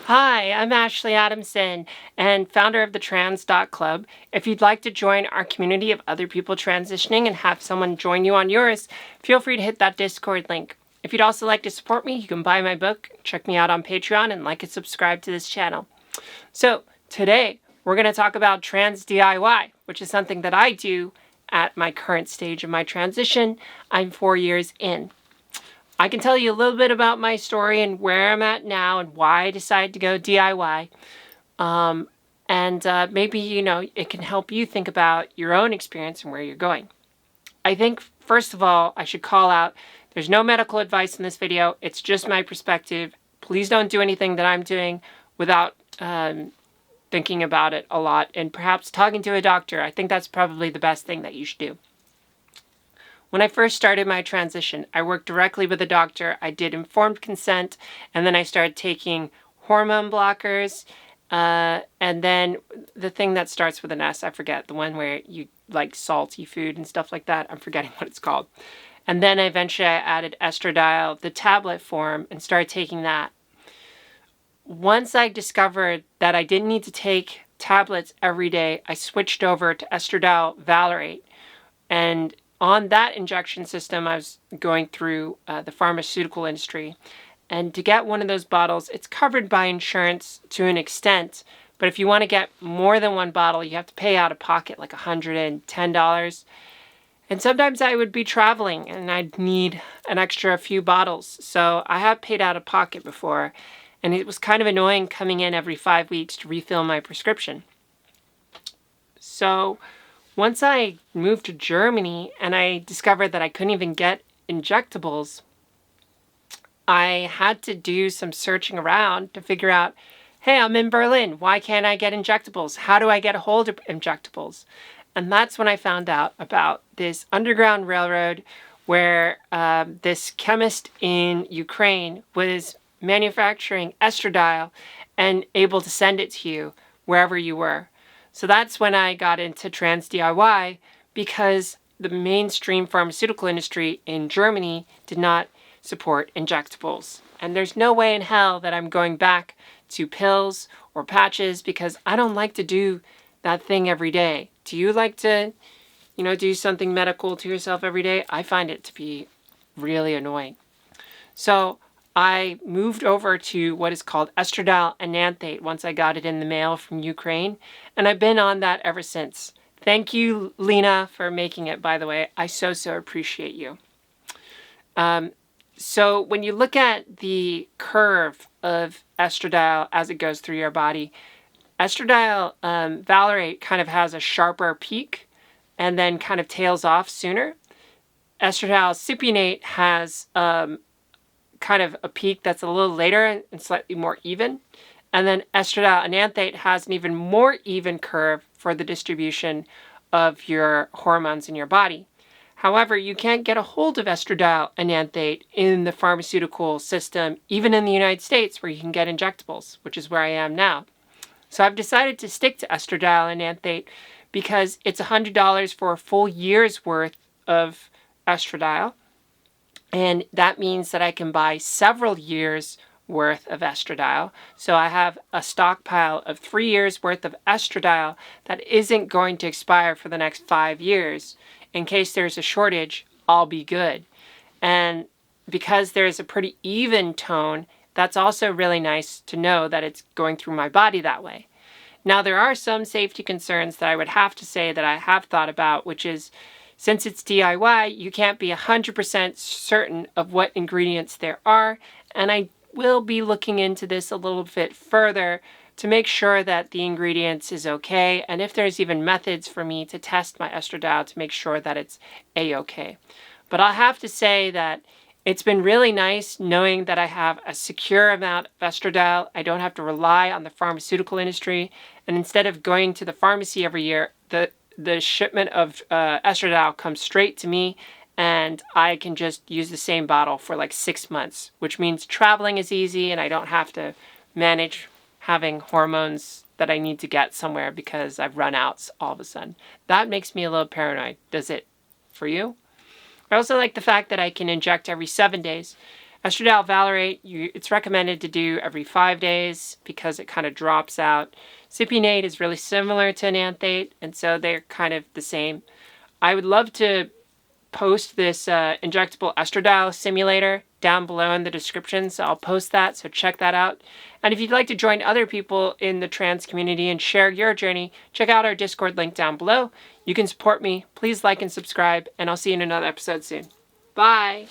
Hi, I'm Ashley Adamson and founder of the Trans.Club. If you'd like to join our community of other people transitioning and have someone join you on yours, feel free to hit that Discord link. If you'd also like to support me, you can buy my book, check me out on Patreon, and like and subscribe to this channel. So today, we're going to talk about trans DIY, which is something that I do at my current stage of my transition. I'm 4 years in. I can tell you a little bit about my story and where I'm at now and why I decided to go DIY. Maybe, it can help you think about your own experience and where you're going. I think, first of all, I should call out, there's no medical advice in this video. It's just my perspective. Please don't do anything that I'm doing without thinking about it a lot and perhaps talking to a doctor. I think that's probably the best thing that you should do. When I first started my transition, I worked directly with a doctor. I did informed consent, and then I started taking hormone blockers. And then the thing that starts with an S, I forget, the one where you like salty food and stuff like that. I'm forgetting what it's called. And then eventually I added estradiol, the tablet form, and started taking that. Once I discovered that I didn't need to take tablets every day, I switched over to estradiol valerate. And on that injection system, I was going through the pharmaceutical industry. And to get one of those bottles, it's covered by insurance to an extent. But if you want to get more than one bottle, you have to pay out of pocket like $110. And sometimes I would be traveling and I'd need an extra few bottles. So I have paid out of pocket before. And it was kind of annoying coming in every 5 weeks to refill my prescription. So once I moved to Germany and I discovered that I couldn't even get injectables, I had to do some searching around to figure out, hey, I'm in Berlin. Why can't I get injectables? How do I get a hold of injectables? And that's when I found out about this underground railroad where this chemist in Ukraine was manufacturing estradiol and able to send it to you wherever you were. So that's when I got into trans DIY, because the mainstream pharmaceutical industry in Germany did not support injectables. And there's no way in hell that I'm going back to pills or patches, because I don't like to do that thing every day. Do you like to, do something medical to yourself every day? I find it to be really annoying. So I moved over to what is called estradiol Enanthate once I got it in the mail from Ukraine, and I've been on that ever since. Thank you, Lena, for making it, by the way. I so appreciate you. So when you look at the curve of estradiol as it goes through your body, estradiol valerate kind of has a sharper peak and then kind of tails off sooner. Estradiol cypionate has kind of a peak that's a little later and slightly more even. And then estradiol enanthate has an even more even curve for the distribution of your hormones in your body. However, you can't get a hold of estradiol enanthate in the pharmaceutical system, even in the United States where you can get injectables, which is where I am now. So I've decided to stick to estradiol enanthate because it's $100 for a full year's worth of estradiol. And that means that I can buy several years worth of estradiol. So I have a stockpile of 3 years worth of estradiol that isn't going to expire for the next 5 years. In case there's a shortage, I'll be good. And because there's a pretty even tone, that's also really nice to know that it's going through my body that way. Now, there are some safety concerns that I would have to say that I have thought about, which is, since it's DIY, you can't be 100% certain of what ingredients there are, and I will be looking into this a little bit further to make sure that the ingredients is okay, and if there's even methods for me to test my estradiol to make sure that it's a-okay. But I'll have to say that it's been really nice knowing that I have a secure amount of estradiol. I don't have to rely on the pharmaceutical industry, and instead of going to the pharmacy every year, the shipment of estradiol comes straight to me, and I can just use the same bottle for like 6 months, which means traveling is easy and I don't have to manage having hormones that I need to get somewhere because I've run out all of a sudden. That makes me a little paranoid. Does it for you? I also like the fact that I can inject every 7 days. Estradiol valerate, it's recommended to do every 5 days because it kind of drops out. Cypionate is really similar to Enanthate, and so they're kind of the same. I would love to post this injectable estradiol simulator down below in the description, so I'll post that, so check that out. And if you'd like to join other people in the trans community and share your journey, check out our Discord link down below. You can support me. Please like and subscribe, and I'll see you in another episode soon. Bye!